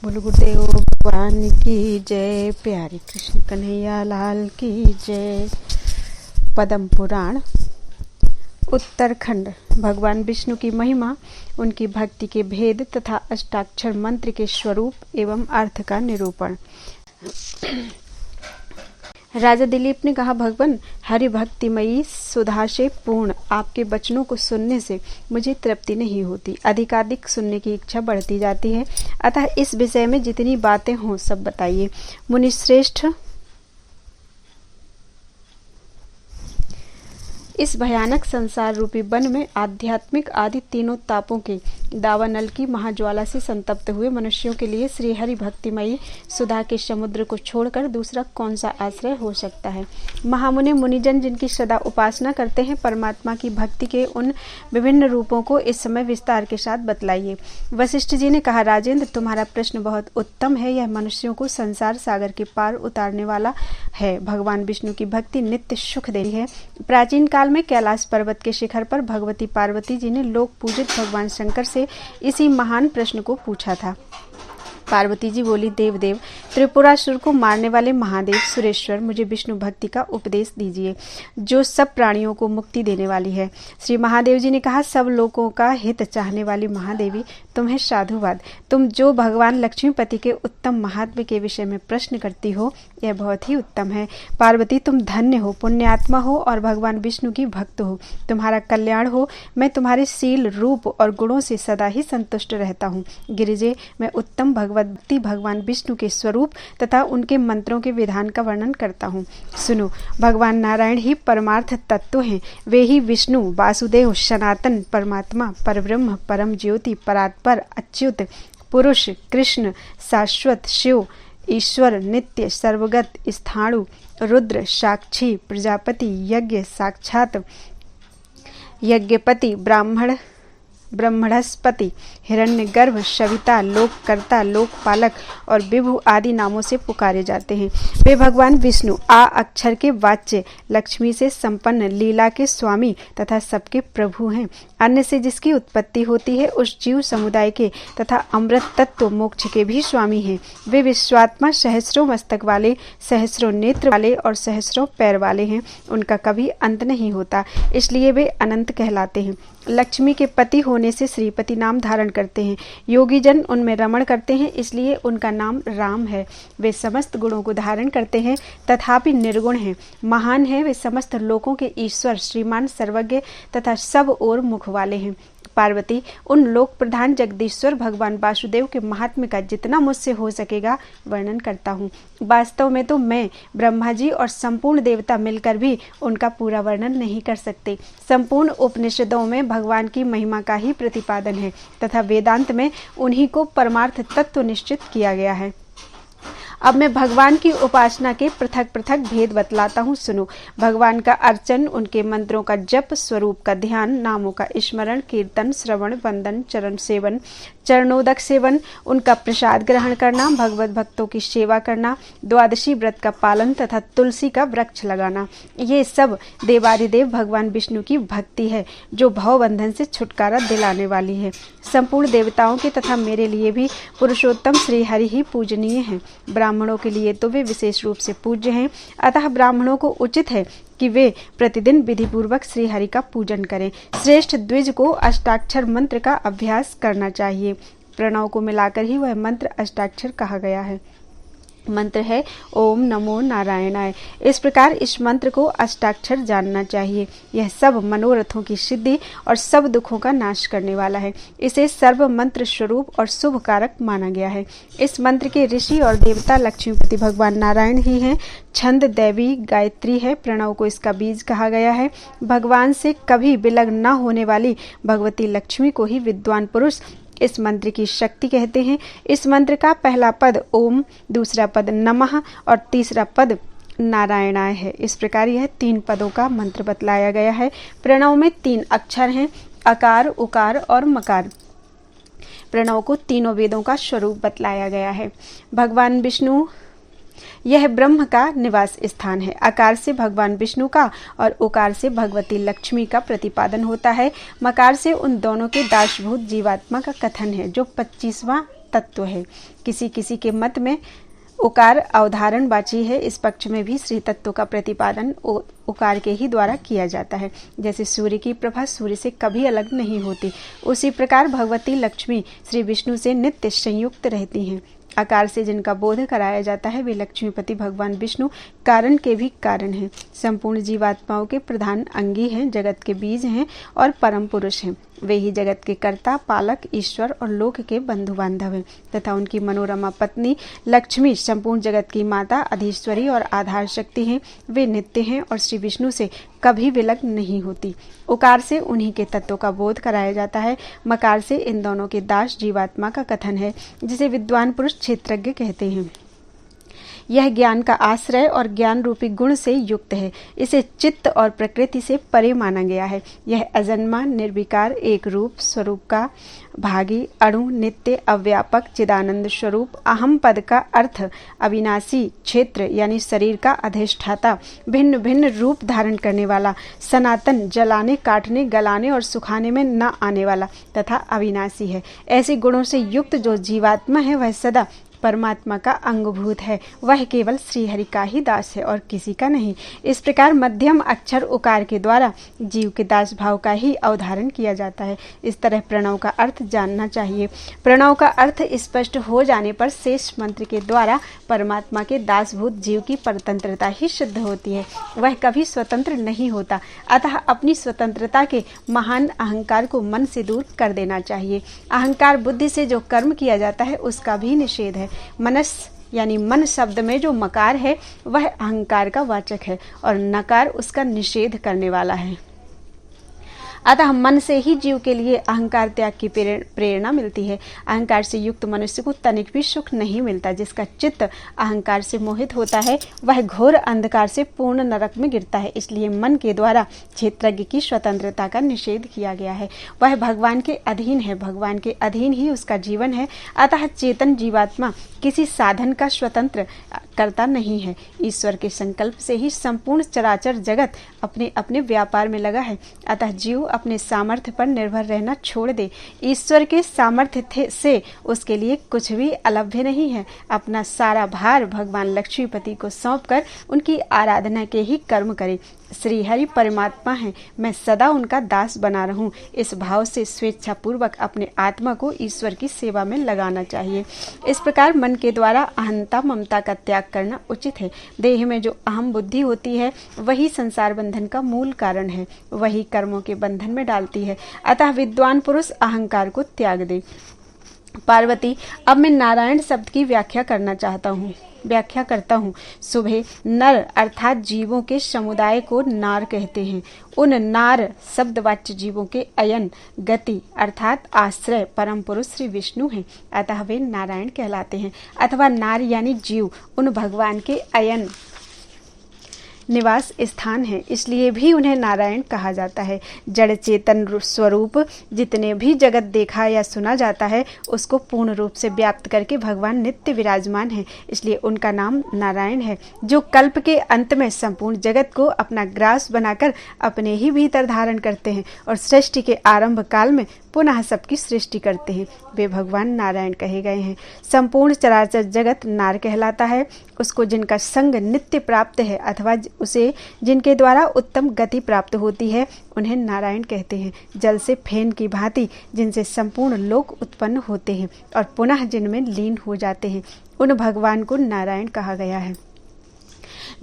बोलो गुरुदेव भगवान की जय। प्यारे कृष्ण कन्हैया लाल की जय। पद्म पुराण उत्तरखंड। भगवान विष्णु की महिमा, उनकी भक्ति के भेद तथा अष्टाक्षर मंत्र के स्वरूप एवं अर्थ का निरूपण। राजा दिलीप ने कहा, भगवान हरि भक्तिमयी सुधा से पूर्ण आपके वचनों को सुनने से मुझे तृप्ति नहीं होती, अधिकाधिक सुनने की इच्छा बढ़ती जाती है। अतः इस विषय में जितनी बातें हों सब बताइए। मुनिश्रेष्ठ, इस भयानक संसार रूपी वन में आध्यात्मिक आदि तीनों तापों के दावानल की महाज्वाला से संतप्त हुए मनुष्यों के लिए श्री हरि भक्तिमयी सुधा के समुद्र को छोड़कर दूसरा कौन सा आश्रय हो सकता है। महामुनि मुनिजन जिनकी सदा उपासना करते हैं, परमात्मा की भक्ति के उन विभिन्न रूपों को इस समय विस्तार के साथ बतलाइए। वशिष्ठ जी ने कहा, राजेंद्र तुम्हारा प्रश्न बहुत उत्तम है। यह मनुष्यों को संसार सागर के पार उतारने वाला है। भगवान विष्णु की भक्ति नित्य सुख देती है। प्राचीन काल में कैलाश पर्वत के शिखर पर भगवती पार्वती जी ने लोक पूजित भगवान शंकर से इसी महान प्रश्न को पूछा था। पार्वती जी बोली, देव देव, त्रिपुरासुर को मारने वाले महादेव सुरेश्वर, मुझे विष्णु भक्ति का उपदेश दीजिए जो सब प्राणियों को मुक्ति देने वाली है। श्री महादेव जी ने कहा, सब लोगों का हित चाहने वाली महादेवी, तुम्हें साधुवाद। तुम जो भगवान लक्ष्मीपति के उत्तम महात्म्य के विषय में प्रश्न करती हो, यह बहुत ही उत्तम है। पार्वती, तुम धन्य हो, पुण्यात्मा हो और भगवान विष्णु की भक्त हो। तुम्हारा कल्याण हो। मैं तुम्हारे शील, रूप और गुणों से सदा ही संतुष्ट रहता हूँ। गिरिजे, मैं उत्तम भगवती भगवान विष्णु के स्वरूप तथा उनके मंत्रों के विधान का वर्णन करता हूँ। सुनो, भगवान नारायण ही परमार्थ तत्व हैं। वे ही विष्णु, वासुदेव, सनातन परमात्मा, परब्रह्म, परम ज्योति, परात्पर, अच्युत पुरुष, कृष्ण, शाश्वत, शिव, ईश्वर, नित्य, सर्वगत, स्थाणु, रुद्र, साक्षी, प्रजापति, यज्ञ, साक्षात यज्ञपति, ब्रह्मणस्पति, हिरण्यगर्भ, सविता, लोककर्ता, लोकपालक और विभु आदि नामों से पुकारे जाते हैं। वे भगवान विष्णु आ अक्षर के वाच्य, लक्ष्मी से संपन्न, लीला के स्वामी तथा सबके प्रभु हैं। अन्न से जिसकी उत्पत्ति होती है उस जीव समुदाय के तथा अमृत तत्व मोक्ष के भी स्वामी हैं। वे विश्वात्मा, सहस्रों मस्तक वाले, सहस्रों नेत्र वाले और सहस्रों पैर वाले हैं। उनका कभी अंत नहीं होता, इसलिए वे अनंत कहलाते हैं। लक्ष्मी के पति होने से श्रीपति नाम धारण करते हैं। योगी जन उनमें रमण करते हैं, इसलिए उनका नाम राम है। वे समस्त गुणों को धारण करते हैं तथापि निर्गुण हैं। महान है, वे समस्त लोकों के ईश्वर, श्रीमान, सर्वज्ञ तथा सब ओर मुख वाले हैं। पार्वती, उन लोक प्रधान जगदीश्वर भगवान वासुदेव के महात्म्य का जितना मुझसे हो सकेगा वर्णन करता हूँ। वास्तव में तो मैं, ब्रह्मा जी और संपूर्ण देवता मिलकर भी उनका पूरा वर्णन नहीं कर सकते। संपूर्ण उपनिषदों में भगवान की महिमा का ही प्रतिपादन है तथा वेदांत में उन्हीं को परमार्थ तत्व निश्चित किया गया है। अब मैं भगवान की उपासना के पृथक पृथक भेद बतलाता हूँ। सुनो, भगवान का अर्चन, उनके मंत्रों का जप, स्वरूप का ध्यान, नामों का स्मरण, कीर्तन, श्रवण, वंदन, चरण सेवन, चरणोदक सेवन, उनका प्रसाद ग्रहण करना, भगवत भक्तों की सेवा करना, द्वादशी व्रत का पालन तथा तुलसी का वृक्ष लगाना, ये सब देवादिदेव भगवान विष्णु की भक्ति है जो भवबंधन से छुटकारा दिलाने वाली है। संपूर्ण देवताओं के तथा मेरे लिए भी पुरुषोत्तम श्री हरि ही पूजनीय हैं। ब्राह्मणों के लिए तो वे विशेष रूप से पूज्य हैं। अतः ब्राह्मणों को उचित है कि वे प्रतिदिन विधि पूर्वक श्री हरि का पूजन करें। श्रेष्ठ द्विज को अष्टाक्षर मंत्र का अभ्यास करना चाहिए। प्रणव को मिलाकर ही वह मंत्र अष्टाक्षर कहा गया है। मंत्र है ओम नमो नारायणाय। इस प्रकार इस मंत्र को अष्टाक्षर जानना चाहिए। यह सब मनोरथों की सिद्धि और सब दुखों का नाश करने वाला है। इसे सर्व मंत्र स्वरूप और शुभ कारक माना गया है। इस मंत्र के ऋषि और देवता लक्ष्मीपति भगवान नारायण ही हैं। छंद दैवी गायत्री है। प्रणव को इसका बीज कहा गया है। भगवान से कभी विलग न होने वाली भगवती लक्ष्मी को ही विद्वान पुरुष इस मंत्र की शक्ति कहते हैं। इस मंत्र का पहला पद ओम, दूसरा पद नमः और तीसरा पद नारायणाय है। इस प्रकार यह 3 पदों का मंत्र बतलाया गया है। प्रणव में 3 अक्षर हैं, अकार, उकार और मकार। प्रणव को तीनों वेदों का स्वरूप बतलाया गया है। भगवान विष्णु, यह ब्रह्म का निवास स्थान है। आकार से भगवान विष्णु का और उकार से भगवती लक्ष्मी का प्रतिपादन होता है। मकार से उन दोनों के दासभूत जीवात्मा का कथन है जो 25वां तत्व है। किसी किसी के मत में उकार अवधारणवाची है। इस पक्ष में भी श्री तत्व का प्रतिपादन उकार के ही द्वारा किया जाता है। जैसे सूर्य की प्रभा सूर्य से कभी अलग नहीं होती, उसी प्रकार भगवती लक्ष्मी श्री विष्णु से नित्य संयुक्त रहती हैं। आकार से जिनका बोध कराया जाता है वे लक्ष्मीपति भगवान विष्णु कारण के भी कारण हैं, संपूर्ण जीवात्माओं के प्रधान अंगी हैं, जगत के बीज हैं और परम पुरुष हैं। वे ही जगत के कर्ता, पालक, ईश्वर और लोक के बंधु बांधव हैं तथा उनकी मनोरमा पत्नी लक्ष्मी संपूर्ण जगत की माता, अधीश्वरी और आधार शक्ति हैं। वे नित्य हैं और श्री विष्णु से कभी विलग नहीं होती। उकार से उन्हीं के तत्वों का बोध कराया जाता है। मकार से इन दोनों के दास जीवात्मा का कथन है, जिसे विद्वान पुरुष क्षेत्रज्ञ कहते हैं। यह ज्ञान का आश्रय और ज्ञान रूपी गुण से युक्त है। इसे चित्त और प्रकृति से परे माना गया है। यह अजन्मा, निर्विकार, एक रूप स्वरूप का भागी, अणु, नित्य, अव्यापक, चिदानंद स्वरूप, अहम पद का अर्थ अविनाशी, क्षेत्र यानी शरीर का अधिष्ठाता, भिन्न भिन्न रूप धारण करने वाला, सनातन, जलाने, काटने, गलाने और सुखाने में न आने वाला तथा अविनाशी है। ऐसे गुणों से युक्त जो जीवात्मा है वह सदा परमात्मा का अंगभूत है। वह केवल श्रीहरि का ही दास है और किसी का नहीं। इस प्रकार मध्यम अक्षर उकार के द्वारा जीव के दास भाव का ही अवधारण किया जाता है। इस तरह प्रणव का अर्थ जानना चाहिए। प्रणव का अर्थ स्पष्ट हो जाने पर शेष मंत्र के द्वारा परमात्मा के दासभूत जीव की परतंत्रता ही सिद्ध होती है। वह कभी स्वतंत्र नहीं होता, अतः अपनी स्वतंत्रता के महान अहंकार को मन से दूर कर देना चाहिए। अहंकार बुद्धि से जो कर्म किया जाता है उसका भी निषेध है। मनस यानी मन शब्द में जो मकार है वह अहंकार का वाचक है और नकार उसका निषेध करने वाला है। अतः मन से ही जीव के लिए अहंकार त्याग की प्रेरणा मिलती है। अहंकार से युक्त मनुष्य को तनिक भी सुख नहीं मिलता। जिसका चित्त अहंकार से मोहित होता है वह घोर अंधकार से पूर्ण नरक में गिरता है। इसलिए मन के द्वारा क्षेत्रज्ञ की स्वतंत्रता का निषेध किया गया है। वह भगवान के अधीन है, भगवान के अधीन ही उसका जीवन है। अतः चेतन जीवात्मा किसी साधन का स्वतंत्र करता नहीं है। ईश्वर के संकल्प से ही संपूर्ण चराचर जगत अपने अपने व्यापार में लगा है। अतः जीव अपने सामर्थ्य पर निर्भर रहना छोड़ दे। ईश्वर के सामर्थ्य से उसके लिए कुछ भी अलभ्य नहीं है। अपना सारा भार भगवान लक्ष्मीपति को सौंपकर उनकी आराधना के ही कर्म करे। श्रीहरि परमात्मा है, मैं सदा उनका दास बना रहूं। इस भाव से स्वेच्छा पूर्वक अपने आत्मा को ईश्वर की सेवा में लगाना चाहिए। इस प्रकार मन के द्वारा अहंता ममता का त्याग करना उचित है। देह में जो अहम बुद्धि होती है वही संसार बंधन का मूल कारण है, वही कर्मों के बंधन में डालती है। अतः विद्वान पुरुष अहंकार को त्याग दे। पार्वती, अब मैं नारायण शब्द की व्याख्या करता हूँ। सुबह नर अर्थात जीवों के समुदाय को नार कहते हैं। उन नार शब्दवाच्य जीवों के अयन गति अर्थात आश्रय परम पुरुष श्री विष्णु हैं। अतः वे नारायण कहलाते हैं। अथवा नार यानी जीव उन भगवान के अयन निवास स्थान है, इसलिए भी उन्हें नारायण कहा जाता है। जड़ चेतन स्वरूप जितने भी जगत देखा या सुना जाता है उसको पूर्ण रूप से व्याप्त करके भगवान नित्य विराजमान है, इसलिए उनका नाम नारायण है। जो कल्प के अंत में संपूर्ण जगत को अपना ग्रास बनाकर अपने ही भीतर धारण करते हैं और सृष्टि के आरंभ काल में पुनः सबकी सृष्टि करते हैं, वे भगवान नारायण कहे गए हैं। संपूर्ण चराचर जगत नार कहलाता है। उसको जिनका संग नित्य प्राप्त है अथवा उसे जिनके द्वारा उत्तम गति प्राप्त होती है उन्हें नारायण कहते हैं। जल से फेन की भांति जिनसे संपूर्ण लोक उत्पन्न होते हैं और पुनः जिनमें लीन हो जाते हैं उन भगवान को नारायण कहा गया है।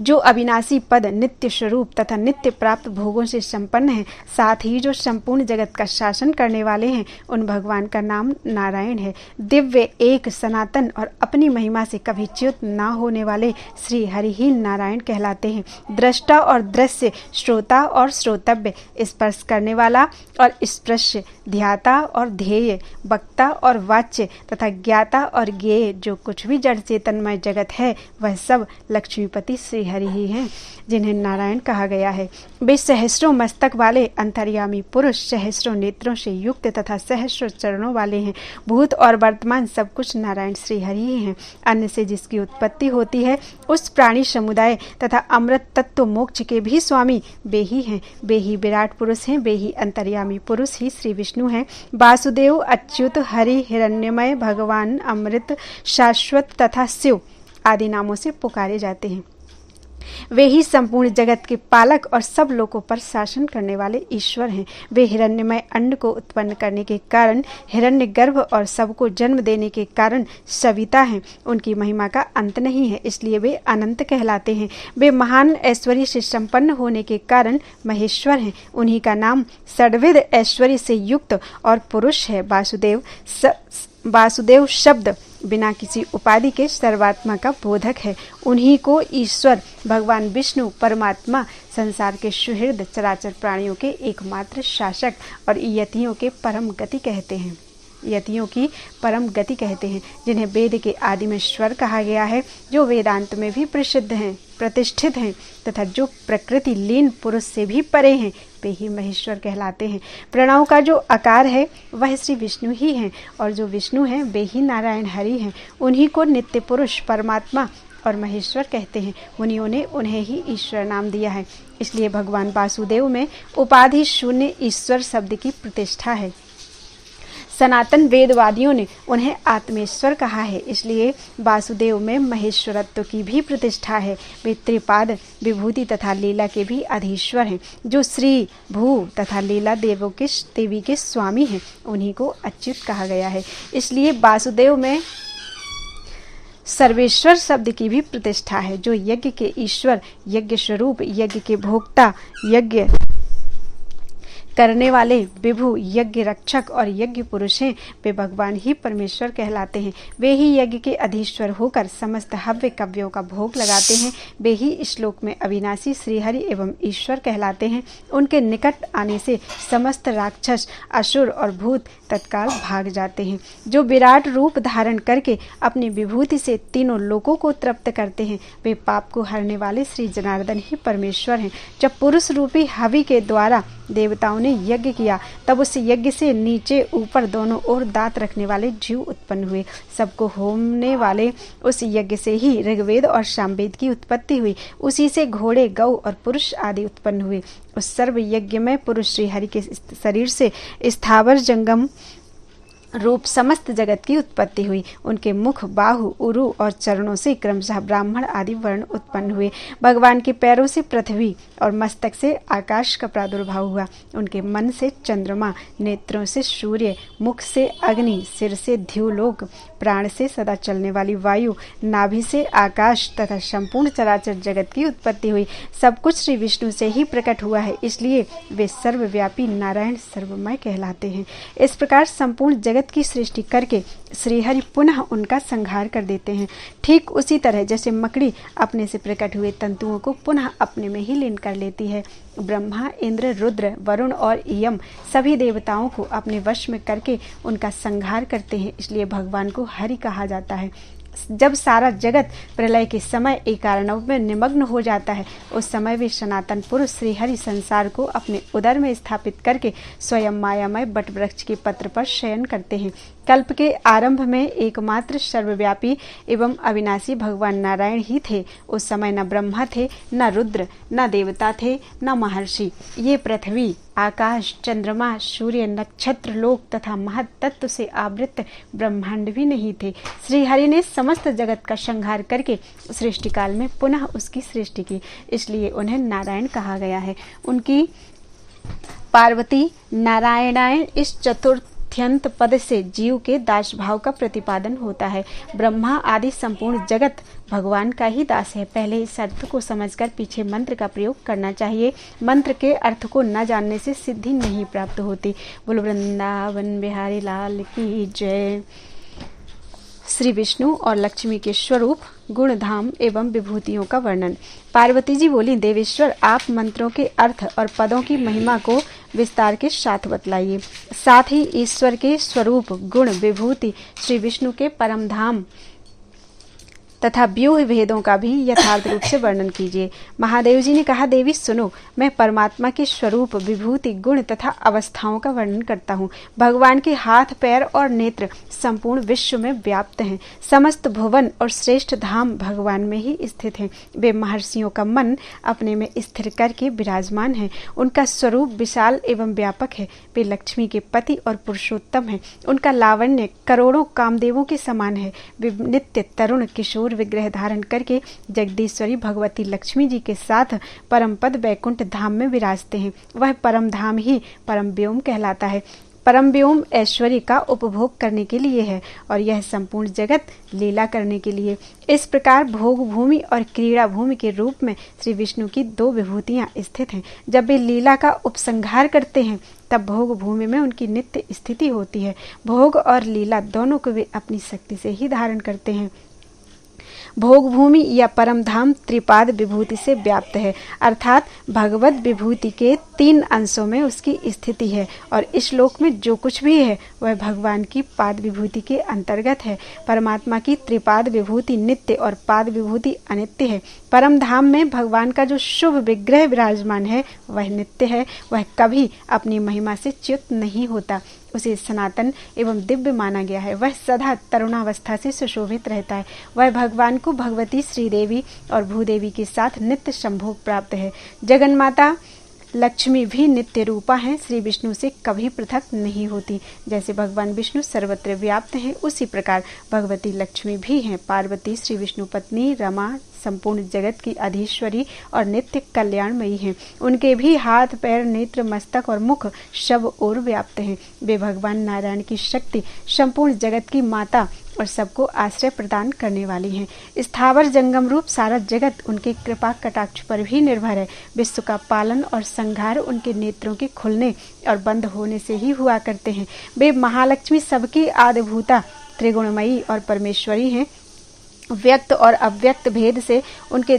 जो अविनाशी पद, नित्य स्वरूप तथा नित्य प्राप्त भोगों से संपन्न है, साथ ही जो संपूर्ण जगत का शासन करने वाले हैं, उन भगवान का नाम नारायण है। दिव्य, एक, सनातन और अपनी महिमा से कभी च्युत न होने वाले श्री हरि ही नारायण कहलाते हैं। दृष्टा और दृश्य, श्रोता और श्रोतव्य, स्पर्श करने वाला और स्पर्श्य, ध्याता और ध्येय, वक्ता और वाच्य तथा ज्ञाता और ज्ञेय, जो कुछ भी जड़ चेतनमय जगत है वह सब लक्ष्मीपति श्री हरि ही हैं, जिन्हें नारायण कहा गया है। वे सहस्रों मस्तक वाले अंतर्यामी पुरुष, सहस्रों नेत्रों से युक्त तथा सहस्रों चरणों वाले हैं। भूत और वर्तमान सब कुछ नारायण श्री हरि ही हैं। अन्न से जिसकी उत्पत्ति होती है उस प्राणी समुदाय तथा अमृत तत्व मोक्ष के भी स्वामी वे ही हैं। वे ही विराट पुरुष हैं, वे ही अंतर्यामी पुरुष ही श्री विष्णु हैं। वासुदेव, अच्युत, हरि, हिरण्यमय, भगवान, अमृत, शाश्वत तथा शिव आदि नामों से पुकारे जाते हैं। वे ही संपूर्ण जगत के पालक और सब लोगों पर शासन करने वाले ईश्वर हैं। वे हिरण्यमय अंड को उत्पन्न करने के कारण हिरण्य गर्भ और सबको जन्म देने के कारण सविता हैं। उनकी महिमा का अंत नहीं है, इसलिए वे अनंत कहलाते हैं। वे महान ऐश्वर्य से संपन्न होने के कारण महेश्वर हैं। उन्हीं का नाम षड्विध ऐश्वर्य से युक्त और पुरुष है। वासुदेव शब्द बिना किसी उपाधि के सर्वात्मा का बोधक है। उन्हीं को ईश्वर भगवान विष्णु परमात्मा संसार के सुहृद चराचर प्राणियों के एकमात्र शासक और यतियों के परम गति कहते हैं। यतियों की परम गति कहते हैं, जिन्हें वेद के आदि में स्वर कहा गया है, जो वेदांत में भी प्रसिद्ध हैं, प्रतिष्ठित हैं तथा जो प्रकृति लीन पुरुष से भी परे हैं, वे ही महेश्वर कहलाते हैं। प्रणव का जो आकार है वह श्री विष्णु ही हैं और जो विष्णु हैं वे ही नारायण हरि हैं। उन्हीं को नित्य पुरुष परमात्मा और महेश्वर कहते हैं। मुनियों ने उन्हें ही ईश्वर नाम दिया है। इसलिए भगवान वासुदेव में उपाधि शून्य ईश्वर शब्द की प्रतिष्ठा है। सनातन वेदवादियों ने उन्हें आत्मेश्वर कहा है, इसलिए वासुदेव में महेश्वरत्व की भी प्रतिष्ठा है। वे त्रिपाद, विभूति तथा लीला के भी अधीश्वर हैं, जो श्री भू तथा लीला देवी के स्वामी हैं। उन्हीं को अच्युत कहा गया है, इसलिए वासुदेव में सर्वेश्वर शब्द की भी प्रतिष्ठा है। जो यज्ञ के ईश्वर, यज्ञ स्वरूप, यज्ञ के भोक्ता, यज्ञ करने वाले, विभु, यज्ञ रक्षक और यज्ञ पुरुष हैं, वे भगवान ही परमेश्वर कहलाते हैं। वे ही यज्ञ के अधीश्वर होकर समस्त हव्य कव्यों का भोग लगाते हैं। वे ही इस श्लोक में अविनाशी श्रीहरि एवं ईश्वर कहलाते हैं। उनके निकट आने से समस्त राक्षस, असुर और भूत तत्काल भाग जाते हैं। जो विराट रूप धारण करके अपनी विभूति से तीनों लोकों को तृप्त करते हैं, वे पाप को हरने वाले श्री जनार्दन ही परमेश्वर हैं। जब पुरुष रूपी हवि के द्वारा देवताओं ने यज्ञ किया, तब उस यज्ञ से नीचे ऊपर दोनों ओर दांत रखने वाले जीव उत्पन्न हुए। सबको होने वाले उस यज्ञ से ही ऋग्वेद और सामवेद की उत्पत्ति हुई। उसी से घोड़े, गौ और पुरुष आदि उत्पन्न हुए। उस सर्व यज्ञ में पुरुष श्री हरि के शरीर से स्थावर जंगम रूप समस्त जगत की उत्पत्ति हुई। उनके मुख, बाहु, उरु और चरणों से क्रमशः ब्राह्मण आदि वर्ण उत्पन्न हुए। भगवान के पैरों से पृथ्वी और मस्तक से आकाश का प्रादुर्भाव हुआ। उनके मन से चंद्रमा, नेत्रों से सूर्य, मुख से अग्नि, सिर से द्युलोक, प्राण से सदा चलने वाली वायु, नाभि से आकाश तथा संपूर्ण चराचर जगत की उत्पत्ति हुई। सब कुछ श्री विष्णु से ही प्रकट हुआ है, इसलिए वे सर्वव्यापी नारायण सर्वमय कहलाते हैं। इस प्रकार संपूर्ण जगत की सृष्टि करके श्रीहरि पुनः उनका संहार कर देते हैं। ठीक उसी तरह जैसे मकड़ी अपने से प्रकट हुए तंतुओं को पुनः अपने में ही लीन कर लेती है। ब्रह्मा, इंद्र, रुद्र, वरुण और यम सभी देवताओं को अपने वश में करके उनका संहार करते हैं, इसलिए भगवान को हरि कहा जाता है। जब सारा जगत प्रलय के समय एक अर्णव में निमग्न हो जाता है, उस समय वे सनातन पुरुष श्री हरि संसार को अपने उदर में स्थापित करके स्वयं मायामय बट वृक्ष के पत्र पर शयन करते हैं। कल्प के आरंभ में एकमात्र सर्वव्यापी एवं अविनाशी भगवान नारायण ही थे। उस समय न ब्रह्मा थे, न रुद्र, न देवता थे, न महर्षि। ये पृथ्वी, आकाश, चंद्रमा, सूर्य, नक्षत्र, लोक तथा महत्तत्व से आवृत ब्रह्मांड भी नहीं थे। श्री हरि ने समस्त जगत का संहार करके सृष्टि काल में पुनः उसकी सृष्टि की, इसलिए उन्हें नारायण कहा गया है। उनकी पार्वती नारायणायण इस चतुर्थ्यंत पद से जीव के दास भाव का प्रतिपादन होता है। ब्रह्मा आदि संपूर्ण जगत भगवान का ही दास है। पहले इस अर्थ को समझकर पीछे मंत्र का प्रयोग करना चाहिए। मंत्र के अर्थ को न जानने से सिद्धि नहीं प्राप्त होती। बोल वृंदावन बिहारी लाल की जय। श्री विष्णु और लक्ष्मी के स्वरूप, गुण, धाम एवं विभूतियों का वर्णन। पार्वती जी बोली, देवेश्वर आप मंत्रों के अर्थ और पदों की महिमा को विस्तार के साथ बतलाइए। साथ ही ईश्वर के स्वरूप, गुण, विभूति, श्री विष्णु के परम धाम तथा व्यूह भेदों का भी यथार्थ रूप से वर्णन कीजिए। महादेव जी ने कहा, देवी सुनो, मैं परमात्मा के स्वरूप, विभूति, गुण तथा अवस्थाओं का वर्णन करता हूँ। भगवान के हाथ, पैर और नेत्र संपूर्ण विश्व में व्याप्त हैं। समस्त भुवन और श्रेष्ठ धाम भगवान में ही स्थित हैं। वे महर्षियों का मन अपने में स्थिर करके विराजमान हैं। उनका स्वरूप विशाल एवं व्यापक है। वे लक्ष्मी के पति और पुरुषोत्तम हैं। उनका लावण्य करोड़ों कामदेवों के समान है। वे नित्य तरुण किशोर विग्रह धारण करके जगदीश्वरी भगवती लक्ष्मी जी के साथ परम पद वैकुंठ धाम में विराजते हैं। वह परम धाम ही परम व्योम कहलाता है। परम व्योम ऐश्वर्य का उपभोग करने के लिए है और यह संपूर्ण जगत लीला करने के लिए। इस प्रकार भोग भूमि और क्रीड़ा भूमि के रूप में श्री विष्णु की दो विभूतियां स्थित हैं। जब वे लीला का उपसंहार करते हैं तब भोग भूमि में उनकी नित्य स्थिति होती है। भोग और लीला दोनों को वे अपनी शक्ति से ही धारण करते हैं। भोग भूमि या परम धाम त्रिपाद विभूति से व्याप्त है, अर्थात भगवत विभूति के 3 अंशों में उसकी स्थिति है और इस लोक में जो कुछ भी है वह भगवान की पाद विभूति के अंतर्गत है। परमात्मा की त्रिपाद विभूति नित्य और पाद विभूति अनित्य है। परम धाम में भगवान का जो शुभ विग्रह विराजमान है वह नित्य है। वह कभी अपनी महिमा से च्युत नहीं होता। उसे सनातन एवं दिव्य माना गया है। वह सदा तरुणावस्था से सुशोभित रहता है। वह भगवान को भगवती श्रीदेवी और भूदेवी के साथ नित्य संभोग प्राप्त है। जगन्माता लक्ष्मी भी नित्य रूपा हैं, श्री विष्णु से कभी पृथक नहीं होती। जैसे भगवान विष्णु सर्वत्र व्याप्त हैं, उसी प्रकार भगवती लक्ष्मी भी हैं। पार्वती श्री विष्णु पत्नी रमा संपूर्ण जगत की अधीश्वरी और नित्य कल्याणमयी हैं। उनके भी हाथ, पैर, नेत्र, मस्तक और मुख सब ओर व्याप्त हैं। वे भगवान नारायण की शक्ति, संपूर्ण जगत की माता और सबको आश्रय प्रदान करने वाली हैं। स्थावर जंगम रूप सारा जगत उनके कृपा कटाक्ष पर भी निर्भर है। विश्व का पालन और संहार उनके नेत्रों के खुलने और बंद होने से ही हुआ करते हैं। वे महालक्ष्मी सबकी आदिभूता, त्रिगुणमयी और परमेश्वरी हैं। व्यक्त और अव्यक्त भेद से उनके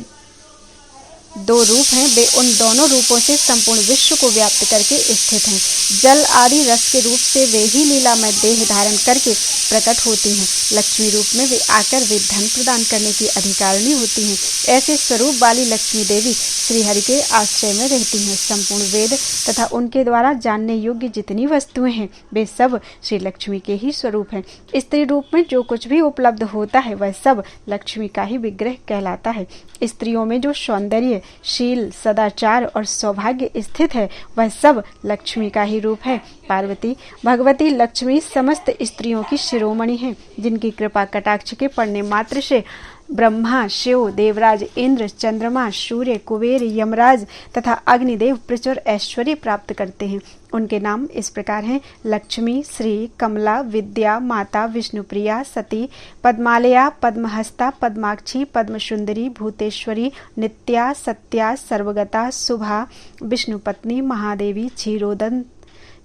2 रूप हैं। वे उन दोनों रूपों से संपूर्ण विश्व को व्याप्त करके स्थित हैं। जल आदि रस के रूप से वे ही लीला में देह धारण करके प्रकट होती हैं। लक्ष्मी रूप में वे आकर वे धन प्रदान करने की अधिकारिणी होती हैं। ऐसे स्वरूप वाली लक्ष्मी देवी श्रीहरि के आश्रय में रहती हैं। संपूर्ण वेद तथा उनके द्वारा जानने योग्य जितनी वस्तुएं हैं वे सब श्री लक्ष्मी के ही स्वरूप हैं। स्त्री रूप में जो कुछ भी उपलब्ध होता है वह सब लक्ष्मी का ही विग्रह कहलाता है। स्त्रियों में जो सौंदर्य, शील, सदाचार और सौभाग्य स्थित है वह सब लक्ष्मी का ही रूप है। पार्वती भगवती लक्ष्मी समस्त स्त्रियों की शिरोमणि हैं, जिनकी कृपा कटाक्ष के पड़ने मात्र से ब्रह्मा, शिव, देवराज, इंद्र, चंद्रमा, सूर्य, कुबेर, यमराज तथा अग्निदेव प्रचुर ऐश्वर्य प्राप्त करते हैं। उनके नाम इस प्रकार हैं: लक्ष्मी, श्री, कमला, विद्या, माता, विष्णुप्रिया, सती, पद्मालया, पद्महस्ता, पद्माक्षी, पद्मसुंदरी, भूतेश्वरी, नित्या, सत्या, सर्वगता, शुभा, विष्णुपत्नी, महादेवी,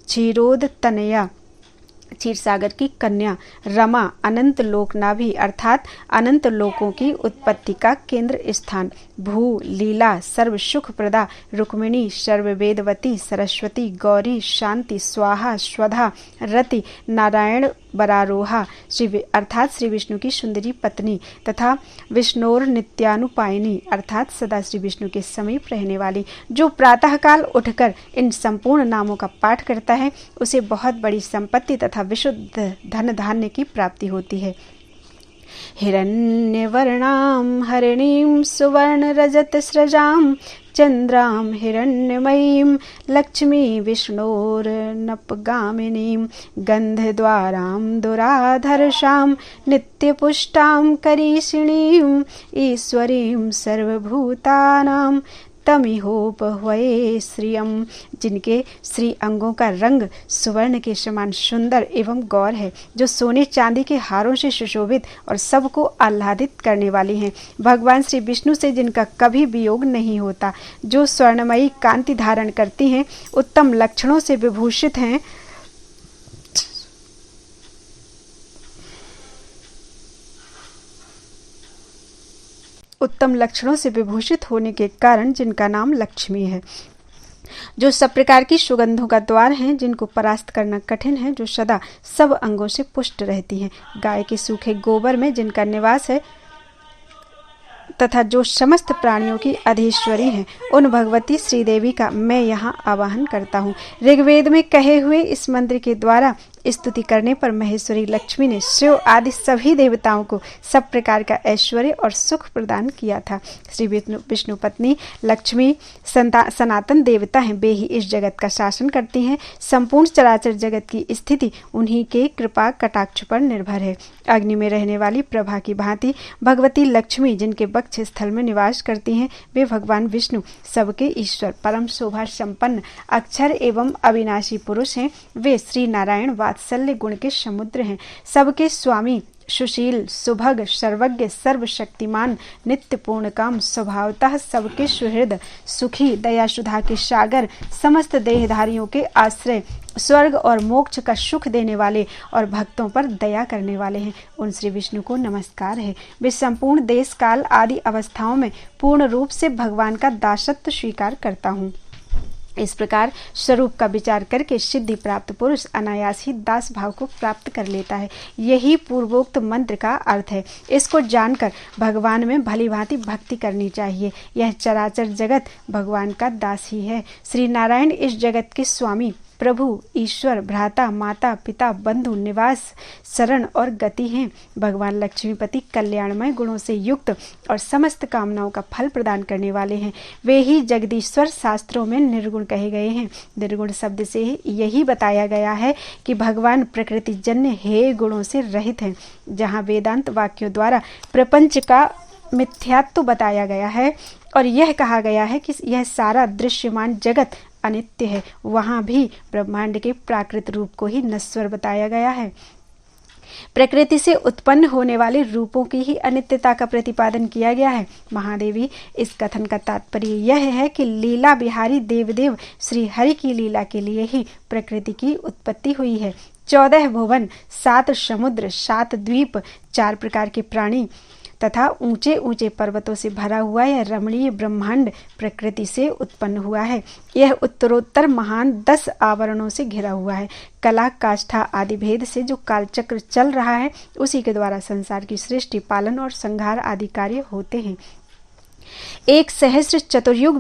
क्षीरोदतनया, क्षीरसागर की कन्या, रमा, अनंत लोकनाभि अर्थात अनंत लोकों की उत्पत्ति का केंद्र स्थान, भू, लीला, सर्व सुख प्रदा, रुक्मिणी, सर्ववेदवती, सरस्वती, गौरी, शांति, स्वाहा, स्वधा, रति, नारायण बरारोहा अर्थात श्री विष्णु की सुंदरी पत्नी तथा विष्णोर नित्यानुपायिनी अर्थात सदा श्री विष्णु के समीप रहने वाली। जो प्रातःकाल उठकर इन संपूर्ण नामों का पाठ करता है उसे बहुत बड़ी संपत्ति तथा विशुद्ध धन धान्य की प्राप्ति होती है। हिरण्यवर्णां हरिणीं सुवर्ण रजत स्रजां चंद्रां हिरण्यमयीं लक्ष्मी विष्णोर्नपगामिनीं गंधद्वारां दुराधर्षां नित्यपुष्टां करीषिणीं ईश्वरीं सर्वभूतानां तमिहोपह्वये श्रियम, जिनके श्री अंगों का रंग सुवर्ण के समान सुंदर एवं गौर है, जो सोने चांदी के हारों से सुशोभित और सबको आह्लादित करने वाली हैं। भगवान श्री विष्णु से जिनका कभी वियोग नहीं होता, जो स्वर्णमयी कांति धारण करती हैं, उत्तम लक्षणों से विभूषित हैं, उत्तम लक्षणों से विभूषित होने के कारण जिनका नाम लक्ष्मी है, जो सब प्रकार की सुगंधों का द्वार हैं, जिनको परास्त करना कठिन है, जो सदा सब अंगों से पुष्ट रहती हैं, गाय के सूखे गोबर में जिनका निवास है, तथा जो समस्त प्राणियों की अधीश्वरी हैं, उन भगवती श्रीदेवी का मैं यहाँ आवाहन करता हूँ। ऋग्वेद में कहे हुए इस मंत्र के द्वारा स्तुति करने पर महेश्वरी लक्ष्मी ने शिव आदि सभी देवताओं को सब प्रकार का ऐश्वर्य और सुख प्रदान किया था। श्री विष्णु पत्नी लक्ष्मी सनातन देवता हैं। वे ही इस जगत का शासन करती हैं। संपूर्ण चराचर जगत की स्थिति उन्हीं के कृपा कटाक्ष पर निर्भर है। अग्नि में रहने वाली प्रभा की भांति भगवती लक्ष्मी जिनके वक्ष स्थल में निवास करती हैं, वे भगवान विष्णु सबके ईश्वर, परम शोभा संपन्न, अक्षर एवं अविनाशी पुरुष हैं। वे श्री नारायण वात्सल्य गुण के समुद्र हैं, सबके स्वामी, सुशील, सुभग, सर्वज्ञ, सर्वशक्तिमान, नित्य पूर्ण काम, स्वभावतः सबके सुहृद, सुखी, दया सुधा के सागर, समस्त देहधारियों के आश्रय, स्वर्ग और मोक्ष का सुख देने वाले और भक्तों पर दया करने वाले हैं। उन श्री विष्णु को नमस्कार है। वे संपूर्ण देश काल आदि अवस्थाओं में पूर्ण रूप से भगवान का दासत्व स्वीकार करता हूँ। इस प्रकार स्वरूप का विचार करके सिद्धि प्राप्त पुरुष अनायास ही दास भाव को प्राप्त कर लेता है। यही पूर्वोक्त मंत्र का अर्थ है। इसको जानकर भगवान में भली भांति भक्ति करनी चाहिए। यह चराचर जगत भगवान का दास ही है। श्री नारायण इस जगत के स्वामी, प्रभु, ईश्वर, भ्राता, माता, पिता, बंधु, निवास, शरण और गति हैं। भगवान लक्ष्मीपति कल्याणमय गुणों से युक्त और समस्त कामनाओं का फल प्रदान करने वाले हैं। वे ही जगदीश्वर शास्त्रों में निर्गुण कहे गए हैं। निर्गुण शब्द से यही बताया गया है कि भगवान प्रकृति जन्य हे गुणों से रहित हैं। जहाँ वेदांत वाक्यों द्वारा प्रपंच का मिथ्यात्व बताया गया है और यह कहा गया है कि यह सारा दृश्यमान जगत अनित्य है, वहां भी ब्रह्मांड के प्राकृत रूप को ही नश्वर बताया गया है। प्रकृति से उत्पन्न होने वाले रूपों की ही अनित्यता का प्रतिपादन किया गया है। महादेवी, इस कथन का तात्पर्य यह है कि लीला बिहारी देवदेव श्री हरि की लीला के लिए ही प्रकृति की उत्पत्ति हुई है। 14 भुवन, 7 समुद्र, 7 द्वीप, 4 प्रकार के प्राणी तथा ऊंचे ऊंचे पर्वतों से भरा हुआ यह रमणीय ब्रह्मांड प्रकृति से उत्पन्न हुआ है। यह उत्तरोत्तर महान 10 आवरणों से घिरा हुआ है। कला, काष्ठा आदि भेद से जो कालचक्र चल रहा है, उसी के द्वारा संसार की सृष्टि, पालन और संहार आदि कार्य होते हैं। 1 सहस्र चतुर्युग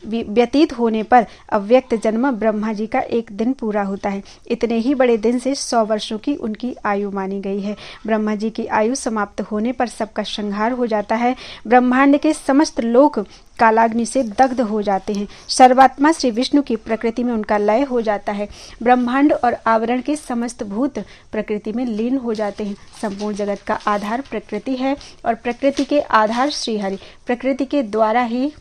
व्यतीत होने पर अव्यक्त जन्म ब्रह्मा जी का एक दिन पूरा होता है। इतने ही बड़े दिन से 100 वर्षों की उनकी आयु मानी गई है। ब्रह्मा जी की आयु समाप्त होने पर सबका संहार हो जाता है। ब्रह्मांड के समस्त लोक कालाग्नि से दग्ध हो जाते हैं। सर्वात्मा श्री विष्णु की प्रकृति में उनका लय हो जाता है। ब्रह्मांड और आवरण के समस्त भूत प्रकृति में लीन हो जाते हैं। संपूर्ण जगत का आधार प्रकृति है और प्रकृति के आधार श्रीहरि। प्रकृति के द्वारा ही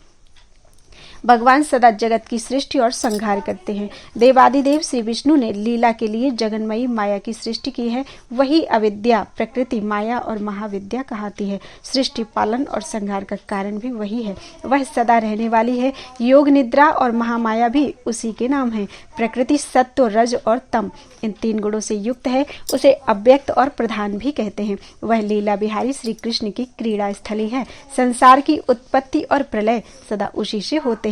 भगवान सदा जगत की सृष्टि और संहार करते हैं। देवादिदेव श्री विष्णु ने लीला के लिए जगन्मयी माया की सृष्टि की है। वही अविद्या, प्रकृति, माया और महाविद्या कहलाती है। सृष्टि, पालन और संहार का कारण भी वही है। वह सदा रहने वाली है। योग निद्रा और महामाया भी उसी के नाम है। प्रकृति सत्व, रज और तम इन 3 गुणों से युक्त है। उसे अव्यक्त और प्रधान भी कहते हैं। वह लीला बिहारी श्री कृष्ण की क्रीड़ा स्थली है। संसार की उत्पत्ति और प्रलय सदा उसी से होते हैं।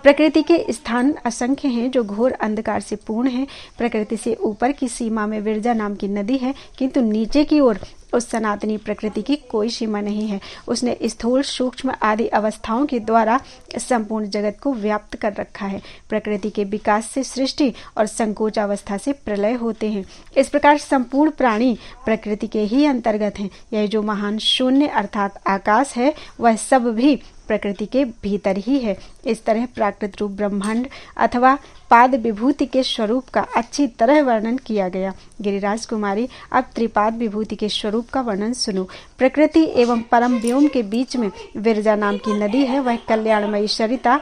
प्रकृति के स्थान असंख्य हैं जो घोर अंधकार से पूर्ण हैं। प्रकृति से ऊपर की सीमा में विरजा नाम की नदी है, किंतु नीचे की ओर उस सनातनी प्रकृति की कोई सीमा नहीं है। उसने स्थूल, सूक्ष्म आदि अवस्थाओं के द्वारा संपूर्ण जगत को व्याप्त कर रखा है। प्रकृति के विकास से सृष्टि और संकोच अवस्था से प्रलय होते हैं। इस प्रकार संपूर्ण प्राणी प्रकृति के ही अंतर्गत हैं। यह जो महान शून्य अर्थात आकाश है, वह सब भी प्रकृति के भीतर ही है। इस तरह प्राकृत रूप ब्रह्मांड अथवा पाद विभूति के स्वरूप का अच्छी तरह वर्णन किया गया। गिरिराज कुमारी, अब त्रिपाद विभूति के स्वरूप का वर्णन सुनो। प्रकृति एवं परम व्योम के बीच में विरजा नाम की नदी है। वह कल्याणमयी सरिता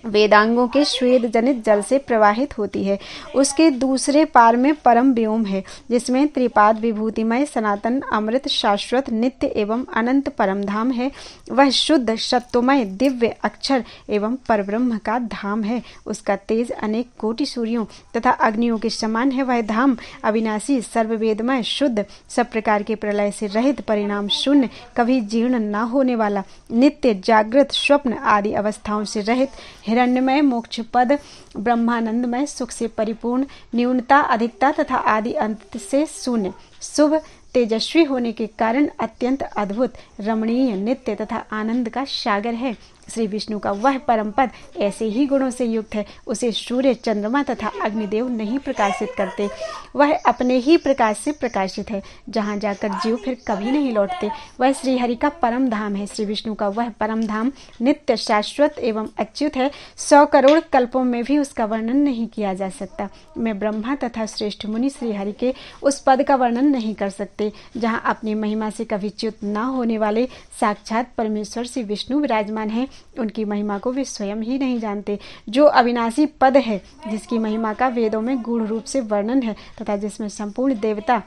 वेदांगों के श्वेत जनित जल से प्रवाहित होती है। उसके दूसरे पार में परम व्योम है, जिसमें त्रिपाद विभूतिमय सनातन अमृत शाश्वत नित्य एवं अनंत परम धाम है। वह शुद्ध सत्वमय दिव्य अक्षर एवं परब्रह्म का धाम है। उसका तेज अनेक कोटि सूर्यों तथा अग्नियों के समान है। वह धाम अविनाशी, सर्ववेदमय, शुद्ध, सब प्रकार के प्रलय से रहित, परिणाम शून्य, कभी जीर्ण न होने वाला, नित्य, जागृत, स्वप्न आदि अवस्थाओं से रहित, हिरण्यमय, मोक्ष पद, ब्रह्मानंदमय, सुख से परिपूर्ण, न्यूनता, अधिकता तथा आदि अंत से शून्य, शुभ, तेजस्वी होने के कारण अत्यंत अद्भुत, रमणीय, नित्य तथा आनंद का सागर है। श्री विष्णु का वह परम पद ऐसे ही गुणों से युक्त है। उसे सूर्य, चंद्रमा तथा अग्निदेव नहीं प्रकाशित करते। वह अपने ही प्रकाश से प्रकाशित है, जहाँ जाकर जीव फिर कभी नहीं लौटते। वह श्रीहरि का परम धाम है। श्री विष्णु का वह परम धाम नित्य, शाश्वत एवं अच्युत है। 100 करोड़ कल्पों में भी उसका वर्णन नहीं किया जा सकता। मैं ब्रह्मा तथा श्रेष्ठ मुनि श्रीहरि के उस पद का वर्णन नहीं कर सकते, जहाँ अपनी महिमा से कभी च्युत न होने वाले साक्षात परमेश्वर श्री विष्णु विराजमान है। उनकी महिमा को वे स्वयं ही नहीं जानते। जो अविनाशी पद है, जिसकी महिमा का वेदों में गूढ़ रूप से वर्णन है तथा जिसमें संपूर्ण देवता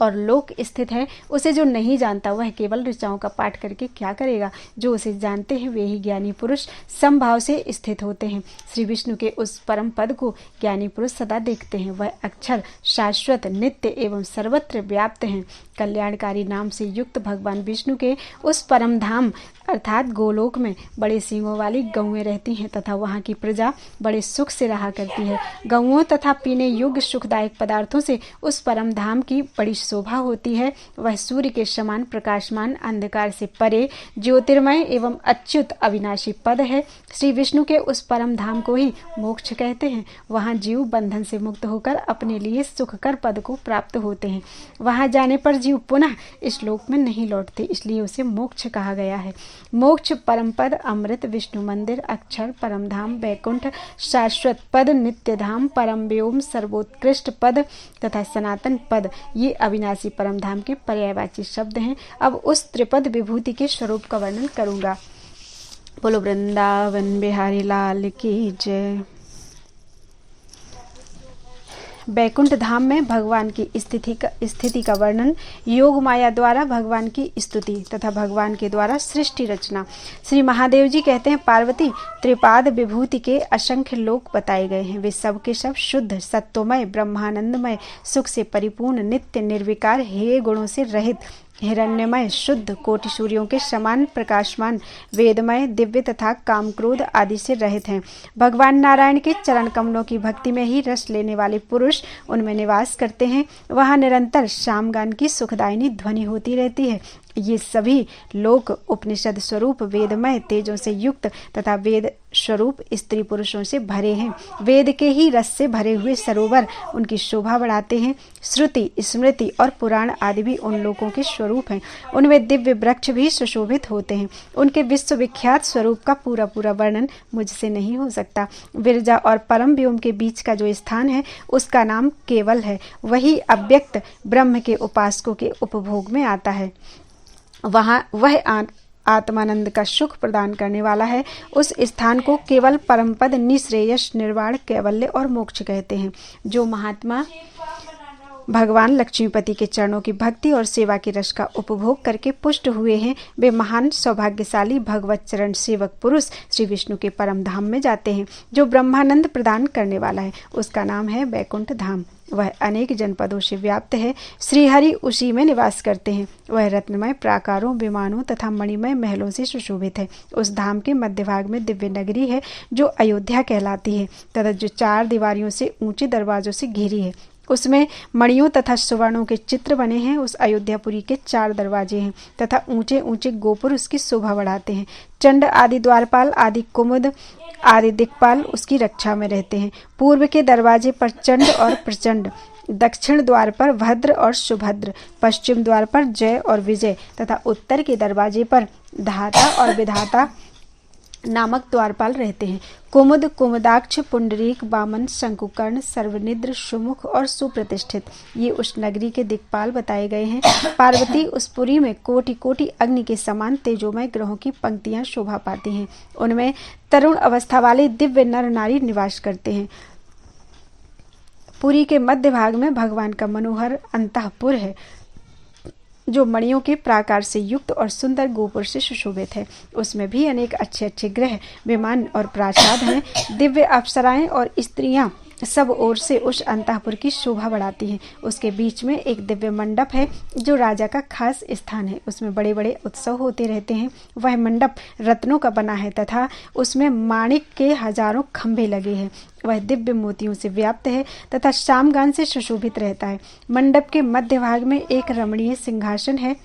और लोक स्थित है, उसे जो नहीं जानता वह केवल ऋचाओं का पाठ करके क्या करेगा। जो उसे जानते हैं वे ही ज्ञानी पुरुष समभाव से स्थित होते हैं। श्री विष्णु के उस परम पद को ज्ञानी पुरुष सदा देखते हैं। वह अक्षर, शाश्वत, नित्य एवं सर्वत्र व्याप्त हैं। कल्याणकारी नाम से युक्त भगवान विष्णु के उस परम धाम अर्थात गोलोक में बड़े सींगों वाली गौएं रहती हैं तथा वहाँ की प्रजा बड़े सुख से रहा करती है। गौओं तथा पीने योग्य सुखदायक पदार्थों से उस परम धाम की बड़ी शोभा होती है। वह सूर्य के समान प्रकाशमान, अंधकार से परे, ज्योतिर्मय एवं अच्युत अविनाशी पद है। श्री विष्णु के उस परम धाम को ही मोक्ष कहते हैं। वहाँ जीव बंधन से मुक्त होकर अपने लिए सुखकर पद को प्राप्त होते हैं। वहाँ जाने पर जीव पुनः इस लोक में नहीं लौटते, इसलिए उसे मोक्ष कहा गया है। मोक्ष, परम पद, अमृत, विष्णु मंदिर, अक्षर, परम धाम, वैकुंठ, शाश्वत पद, नित्य धाम, परम व्योम, सर्वोत्कृष्ट पद तथा सनातन पद, ये अविनाशी परम धाम के पर्यायवाची शब्द हैं। अब उस त्रिपद विभूति के स्वरूप का वर्णन करूंगा। बोलो वृंदावन बिहारी लाल की जय। बैकुंठ धाम में भगवान की स्थिति का वर्णन, योग माया द्वारा भगवान की स्तुति तथा भगवान के द्वारा सृष्टि रचना। श्री महादेव जी कहते हैं, पार्वती, त्रिपाद विभूति के असंख्य लोक बताए गए हैं। वे सब के सब शुद्ध, सत्वमय, ब्रह्मानंदमय, सुख से परिपूर्ण, नित्य, निर्विकार, हेय गुणों से रहित, हिरण्यमय, शुद्ध, कोटि सूर्यों के समान प्रकाशमान, वेदमय, दिव्य तथा काम क्रोध आदि से रहित हैं। भगवान नारायण के चरण कमलों की भक्ति में ही रस लेने वाले पुरुष उनमें निवास करते हैं। वहाँ निरंतर शामगान की सुखदायिनी ध्वनि होती रहती है। ये सभी लोक उपनिषद स्वरूप, वेदमय, तेजों से युक्त तथा वेद स्वरूप स्त्री पुरुषों से भरे हैं। वेद के ही रस से भरे हुए सरोवर उनकी शोभा बढ़ाते हैं। श्रुति, स्मृति और पुराण आदि भी उन लोकों के स्वरूप हैं। उनमें दिव्य वृक्ष भी सुशोभित होते हैं। उनके विश्वविख्यात स्वरूप का पूरा पूरा वर्णन मुझसे नहीं हो सकता। विरजा और परम व्योम के बीच का जो स्थान है उसका नाम केवल है। वही अव्यक्त ब्रह्म के उपासकों के उपभोग में आता है। वहाँ वह आत्मानंद का सुख प्रदान करने वाला है। उस स्थान को केवल, परम पद, निश्रेयस, निर्वाण, कैवल्य और मोक्ष कहते हैं। जो महात्मा भगवान लक्ष्मीपति के चरणों की भक्ति और सेवा के रस का उपभोग करके पुष्ट हुए हैं, वे महान सौभाग्यशाली भगवत चरण सेवक पुरुष श्री विष्णु के परम धाम में जाते हैं, जो ब्रह्मानंद प्रदान करने वाला है। उसका नाम है बैकुंठ धाम। वह अनेक जनपदों से व्याप्त है। श्रीहरि उसी में निवास करते हैं। वह रत्नमय प्राकारों, विमानों तथा मणिमय महलों से सुशोभित है। उस धाम के मध्य भाग में दिव्य नगरी है, जो अयोध्या कहलाती है तथा जो 4 दीवारियों से ऊंचे दरवाजों से घिरी है। उसमें मणियों तथा सुवर्णों के चित्र बने हैं। उस अयोध्यापुरी के 4 दरवाजे हैं तथा ऊंचे ऊंचे गोपुर उसकी शोभा बढ़ाते हैं। चंड आदि द्वारपाल आदि कुमुद आदि दिक्पाल उसकी रक्षा में रहते हैं। पूर्व के दरवाजे पर चंड और प्रचंड, दक्षिण द्वार पर भद्र और सुभद्र, पश्चिम द्वार पर जय और विजय तथा उत्तर के दरवाजे पर धाता और विधाता नामक द्वारपाल रहते हैं। कुमुद, कुमुदाक्ष, पुंडरीक, वामन, शंकुकर्ण, सर्वनिद्र, सुमुख और सुप्रतिष्ठित, ये उस नगरी के दिक्पाल बताए गए हैं। पार्वती, उस पुरी में कोटि कोटि अग्नि के समान तेजोमय ग्रहों की पंक्तियां शोभा पाती हैं। उनमें तरुण अवस्था वाले दिव्य नर नारी निवास करते हैं। पुरी के मध्य भाग में भगवान का मनोहर अंतःपुर है, जो मणियों के प्राकार से युक्त और सुंदर गोपुर से सुशोभित है। उसमें भी अनेक अच्छे अच्छे ग्रह, विमान और प्रासाद हैं। दिव्य अप्सराएं और स्त्रियां सब ओर से उस अंतःपुर की शोभा बढ़ाती है। उसके बीच में एक दिव्य मंडप है जो राजा का खास स्थान है। उसमें बड़े बड़े उत्सव होते रहते हैं। वह मंडप रत्नों का बना है तथा उसमें माणिक के हजारों खंभे लगे हैं। वह दिव्य मोतियों से व्याप्त है तथा शामगान से सुशोभित रहता है। मंडप के मध्य भाग में एक रमणीय सिंहासन है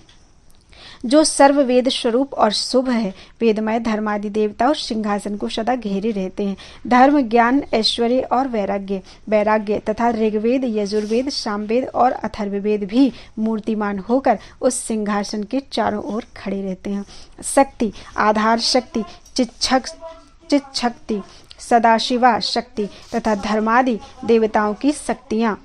जो सर्ववेद स्वरूप और शुभ है। वेदमय धर्मादि देवता उस सिंहासन को सदा घेरे रहते हैं। धर्म, ज्ञान, ऐश्वर्य और वैराग्य तथा ऋग्वेद, यजुर्वेद, सामवेद और अथर्ववेद भी मूर्तिमान होकर उस सिंहासन के चारों ओर खड़े रहते हैं। शक्ति, आधार शक्ति, चिच्छक्ति, सदाशिवा शक्ति तथा धर्मादि देवताओं की शक्तियां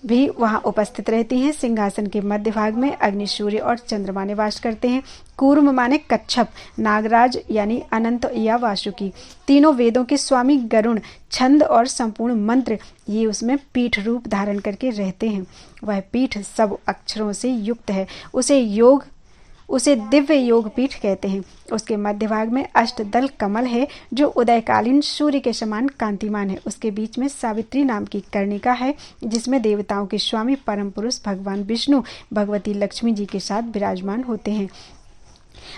भी वहां उपस्थित रहती हैं। सिंहासन के मध्य भाग में अग्नि, सूर्य और चंद्रमा निवास करते हैं। कूर्म माने कच्छप, नागराज यानी अनंत या वासुकी, तीनों वेदों के स्वामी गरुण, छंद और संपूर्ण मंत्र ये उसमें पीठ रूप धारण करके रहते हैं। वह पीठ सब अक्षरों से युक्त है। उसे दिव्य योग पीठ कहते हैं। उसके मध्य भाग में अष्टदल कमल है जो उदयकालीन सूर्य के समान कांतिमान है। उसके बीच में सावित्री नाम की कर्णिका है जिसमें देवताओं के स्वामी परम पुरुष भगवान विष्णु भगवती लक्ष्मी जी के साथ विराजमान होते हैं।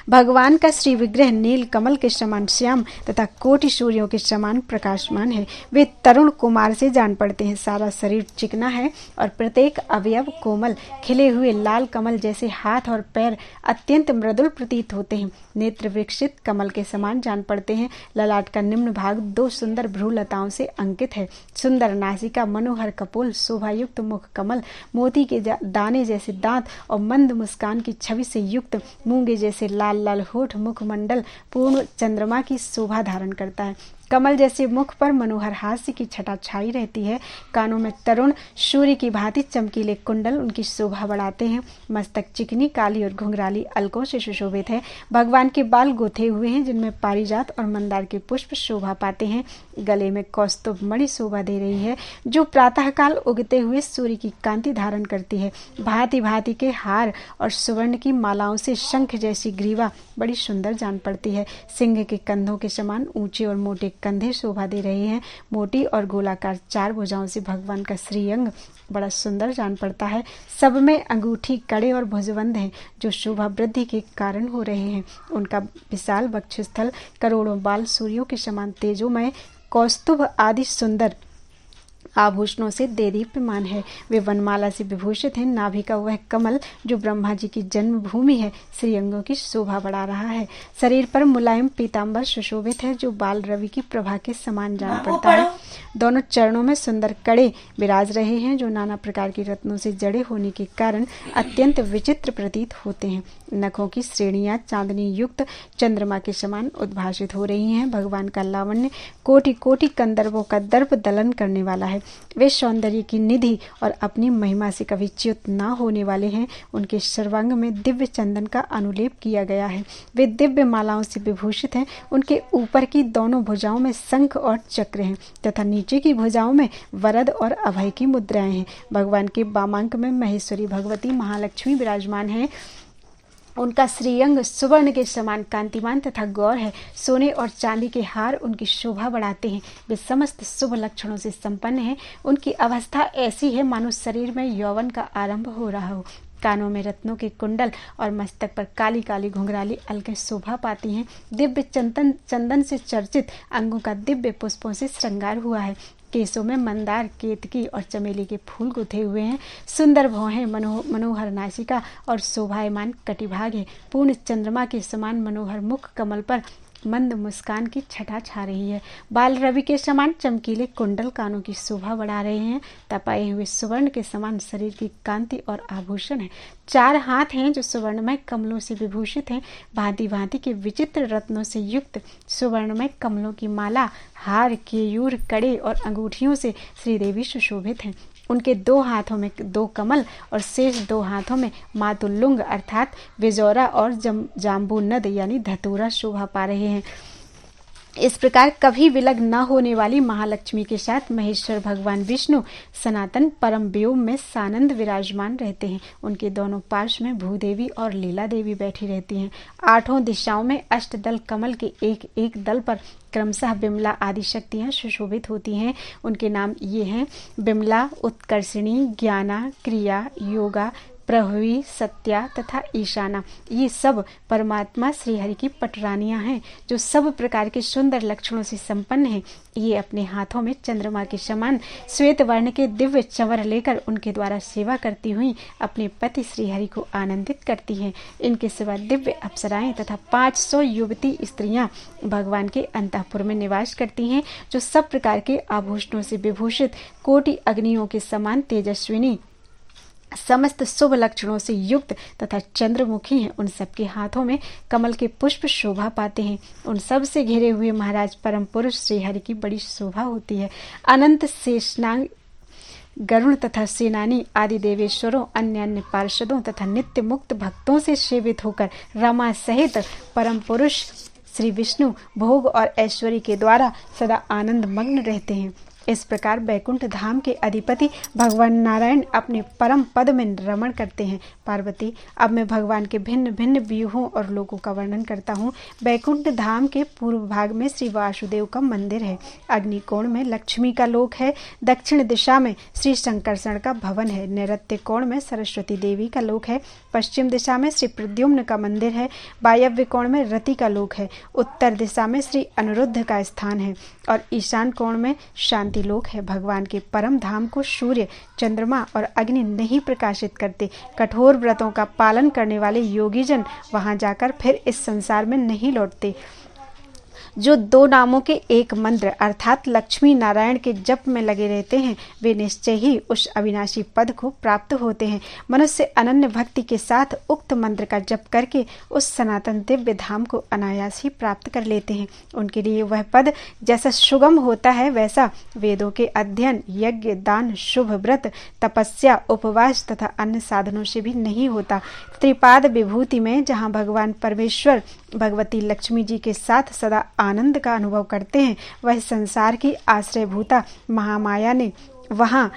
भगवान का श्री विग्रह नील कमल के समान श्याम तथा कोटि सूर्यों के समान प्रकाशमान है। वे तरुण कुमार से जान पड़ते हैं। सारा शरीर चिकना है और प्रत्येक अवयव कोमल, खिले हुए लाल कमल जैसे हाथ और पैर अत्यंत मृदुल प्रतीत होते हैं। नेत्र विकसित कमल के समान जान पड़ते हैं। ललाट का निम्न भाग 2 सुंदर भ्रूलताओं से अंकित है। सुंदर नासिका, मनोहर कपोल, शोभायुक्त मुख कमल, मोती के दाने जैसे दांत और मंद मुस्कान की छवि से युक्त मूंगे जैसे लाल लाल होठ मुखमंडल पूर्ण चंद्रमा की शोभा धारण करता है। कमल जैसे मुख पर मनोहर हास्य की छटा छाई रहती है। कानों में तरुण सूर्य की भांति चमकीले कुंडल उनकी शोभा बढ़ाते हैं। मस्तक चिकनी, काली और घुंघराली अलकों से सुशोभित है। भगवान के बाल गुथे हुए हैं जिनमें पारिजात और मंदार के पुष्प शोभा पाते हैं। गले में कौस्तुभ मणि शोभा दे रही है जो प्रातःकाल उगते हुए सूर्य की कांति धारण करती है। भांति भांति के हार और सुवर्ण की मालाओं से शंख जैसी ग्रीवा बड़ी सुंदर जान पड़ती है। सिंह के कंधों के समान ऊंचे और मोटे कंधे शोभा दे रहे हैं। मोटी और गोलाकार 4 भुजाओं से भगवान का श्रीअंग बड़ा सुंदर जान पड़ता है। सब में अंगूठी, कड़े और भुजबंद हैं जो शोभा वृद्धि के कारण हो रहे हैं। उनका विशाल वक्षस्थल करोड़ों बाल सूर्यों के समान तेजोमय, कौस्तुभ आदि सुंदर आभूषणों से देदीप्यमान है। वे वनमाला से विभूषित हैं। नाभि का वह कमल जो ब्रह्मा जी की जन्मभूमि है श्रीअंगों की शोभा बढ़ा रहा है। शरीर पर मुलायम पीतांबर सुशोभित है जो बाल रवि की प्रभा के समान जान पड़ता है। दोनों चरणों में सुंदर कड़े विराज रहे हैं जो नाना प्रकार के रत्नों से जड़े होने के कारण अत्यंत विचित्र प्रतीत होते हैं। नखों की श्रेणियां चांदनी युक्त चंद्रमा के समान उद्भासित हो रही हैं। भगवान का लावण्य कोटि कोटि कंदर्पों का दर्प दलन करने वाला है। वे सौंदर्य की निधि और अपनी महिमा से कभी च्युत न होने वाले हैं। उनके सर्वांग में दिव्य चंदन का अनुलेप किया गया है। वे दिव्य मालाओं से विभूषित हैं। उनके ऊपर की दोनों भुजाओं में शंख और चक्र हैं तथा नीचे की भुजाओं में वरद और अभय की मुद्राएं हैं। भगवान के वामांक में महेश्वरी भगवती महालक्ष्मी विराजमान है। उनका श्रीअंग सुवर्ण के समान कांतिमान तथा गौर है। सोने और चांदी के हार उनकी शोभा बढ़ाते हैं। वे समस्त शुभ लक्षणों से संपन्न हैं। उनकी अवस्था ऐसी है मानो शरीर में यौवन का आरंभ हो रहा हो। कानों में रत्नों के कुंडल और मस्तक पर काली काली घुंघराली अलकें शोभा पाती हैं। दिव्य चंदन से चर्चित अंगों का दिव्य पुष्पों से श्रृंगार हुआ है। केसों में मंदार, केतकी और चमेली के फूल गुथे हुए हैं। सुंदर भौहें, मनोहर नासिका और शोभायमान कटिभाग है। पूर्ण चंद्रमा के समान मनोहर मुख कमल पर मंद मुस्कान की छटा छा रही है। बाल रवि के समान चमकीले कुंडल कानों की शोभा बढ़ा रहे हैं। तपाए हुए सुवर्ण के समान शरीर की कांति और आभूषण है। 4 हाथ हैं जो सुवर्णमय कमलों से विभूषित हैं। भांति भांति के विचित्र रत्नों से युक्त सुवर्णमय कमलों की माला, हार, केयूर, कड़े और अंगूठियों से श्रीदेवी सुशोभित हैं। उनके 2 हाथों में 2 कमल और शेष 2 हाथों में मातुल्लुंग अर्थात विजौरा और जाम्बूनद यानी धतूरा शोभा पा रहे हैं। इस प्रकार कभी विलग न होने वाली महालक्ष्मी के साथ महेश्वर भगवान विष्णु सनातन परम व्योम में सानंद विराजमान रहते हैं। उनके दोनों पार्श्व में भूदेवी और लीला देवी बैठी रहती हैं। आठों दिशाओं में अष्टदल कमल के एक एक दल पर क्रमशः बिमला आदि शक्तियां सुशोभित होती हैं। उनके नाम ये हैं: बिमला, उत्कर्षिणी, ज्ञाना, क्रिया, योगा, प्रभवी, सत्या तथा ईशाना। ये सब परमात्मा श्रीहरि की पटरानियां हैं, जो सब प्रकार के सुंदर लक्षणों से संपन्न हैं। ये अपने हाथों में चंद्रमा के समान श्वेत वर्ण के दिव्य चंवर लेकर उनके द्वारा सेवा करती हुई अपने पति श्रीहरि को आनंदित करती हैं। इनके सिवा दिव्य अप्सराएं तथा 500 युवती स्त्रियां भगवान के अंतःपुर में निवास करती हैं, जो सब प्रकार के आभूषणों से विभूषित कोटि अग्नियों के समान तेजस्विनी, समस्त शुभ लक्षणों से युक्त तथा चंद्रमुखी हैं। उन सबके हाथों में कमल के पुष्प शोभा पाते हैं। उन सब से घिरे हुए महाराज परम पुरुष श्रीहरि की बड़ी शोभा होती है। अनंत शेषनाग, गरुण तथा सेनानी आदि देवेश्वरों, अन्य अन्य पार्षदों तथा नित्य मुक्त भक्तों से सेवित होकर रमा सहित परम पुरुष श्री विष्णु भोग और ऐश्वर्य के द्वारा सदा आनंद मग्न रहते हैं। इस प्रकार बैकुंठ धाम के अधिपति भगवान नारायण अपने परम पद में रमण करते हैं। पार्वती, अब मैं भगवान के भिन्न भिन्न व्यूहों और लोकों का वर्णन करता हूँ। बैकुंठ धाम के पूर्व भाग में श्री वासुदेव का मंदिर है। अग्निकोण में लक्ष्मी का लोक है। दक्षिण दिशा में श्री शंकरषण का भवन है। नैऋत्य कोण में सरस्वती देवी का लोक है। पश्चिम दिशा में श्री प्रद्युम्न का मंदिर है। वायव्य कोण में रति का लोक है। उत्तर दिशा में श्री अनिरुद्ध का स्थान है और ईशान कोण में शांति लोक है। भगवान के परम धाम को सूर्य, चंद्रमा और अग्नि नहीं प्रकाशित करते। कठोर व्रतों का पालन करने वाले योगीजन वहां जाकर फिर इस संसार में नहीं लौटते। जो दो नामों के एक मंत्र अर्थात लक्ष्मी नारायण के जप में लगे रहते हैं, वे निश्चय ही उस अविनाशी पद को प्राप्त होते हैं। मनुष्य अनन्य भक्ति के साथ उक्त मंत्र का जप करके उस सनातन दिव्य धाम को अनायास ही प्राप्त कर लेते हैं। उनके लिए वह पद जैसा सुगम होता है, वैसा वेदों के अध्ययन, यज्ञ, दान, शुभ व्रत, तपस्या, उपवास तथा अन्य साधनों से भी नहीं होता। त्रिपाद विभूति में जहाँ भगवान परमेश्वर भगवती लक्ष्मी जी के साथ सदा आनंद का अनुभव करते हैं, वह संसार की आश्रयभूता महामाया ने वहां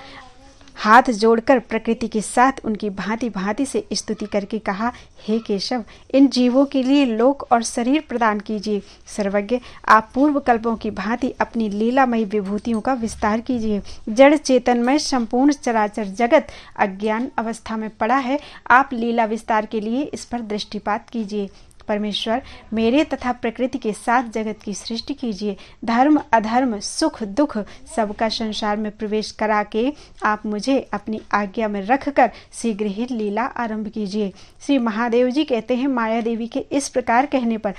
हाथ जोड़कर प्रकृति के साथ उनकी भांति भांति से स्तुति करके कहा, हे केशव, इन जीवों के लिए लोक और शरीर प्रदान कीजिए। सर्वज्ञ, आप पूर्व कल्पों की भांति अपनी लीलामयी विभूतियों का विस्तार कीजिए। जड़ चेतन में संपूर्ण चराचर जगत अज्ञान अवस्था में पड़ा है। आप लीला विस्तार के लिए इस पर दृष्टिपात कीजिए। परमेश्वर, मेरे तथा प्रकृति के साथ जगत की सृष्टि कीजिए। धर्म अधर्म, सुख दुख सबका संसार में प्रवेश करा के आप मुझे अपनी आज्ञा में रखकर शीघ्र ही लीला आरंभ कीजिए। श्री महादेव जी कहते हैं, माया देवी के इस प्रकार कहने पर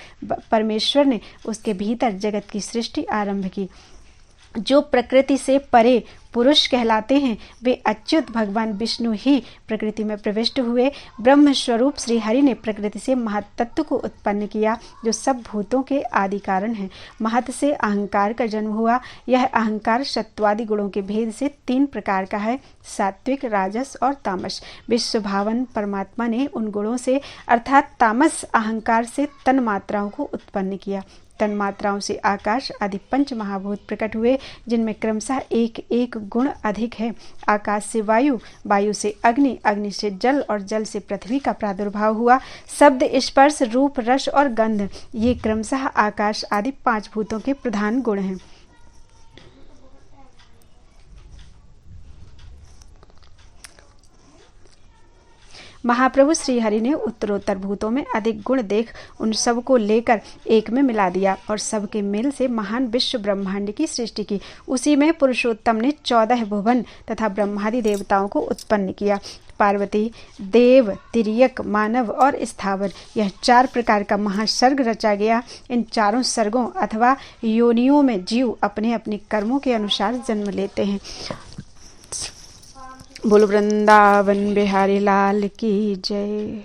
परमेश्वर ने उसके भीतर जगत की सृष्टि आरंभ की। जो प्रकृति से परे पुरुष कहलाते हैं, वे अच्युत भगवान विष्णु ही प्रकृति में प्रविष्ट हुए। ब्रह्म स्वरूप श्री हरि ने प्रकृति से महत्तत्व को उत्पन्न किया, जो सब भूतों के आदि कारण है। महत से अहंकार का जन्म हुआ। यह अहंकार सत्वादि गुणों के भेद से 3 प्रकार का है, सात्विक, राजस और तामस। विश्वभावन परमात्मा ने उन गुणों से अर्थात तामस अहंकार से तन मात्राओं को उत्पन्न किया। तन मात्राओं से आकाश आदि 5 महाभूत प्रकट हुए, जिनमें क्रमशः एक एक गुण अधिक है। आकाश से वायु, वायु से अग्नि, अग्नि से जल और जल से पृथ्वी का प्रादुर्भाव हुआ। शब्द, स्पर्श, रूप, रस और गंध, ये क्रमशः आकाश आदि 5 भूतों के प्रधान गुण हैं। महाप्रभु श्रीहरि ने उत्तरोत्तर भूतों में अधिक गुण देख उन सब को लेकर एक में मिला दिया और सबके मेल से महान विश्व ब्रह्मांड की सृष्टि की। उसी में पुरुषोत्तम ने 14 भुवन तथा ब्रह्मादि देवताओं को उत्पन्न किया। पार्वती, देव, तिर्यक, मानव और स्थावर, यह 4 प्रकार का महासर्ग रचा गया। इन चारों सर्गों अथवा योनियों में जीव अपने अपने कर्मों के अनुसार जन्म लेते हैं। बोलो वृंदावन बिहारी लाल की जय।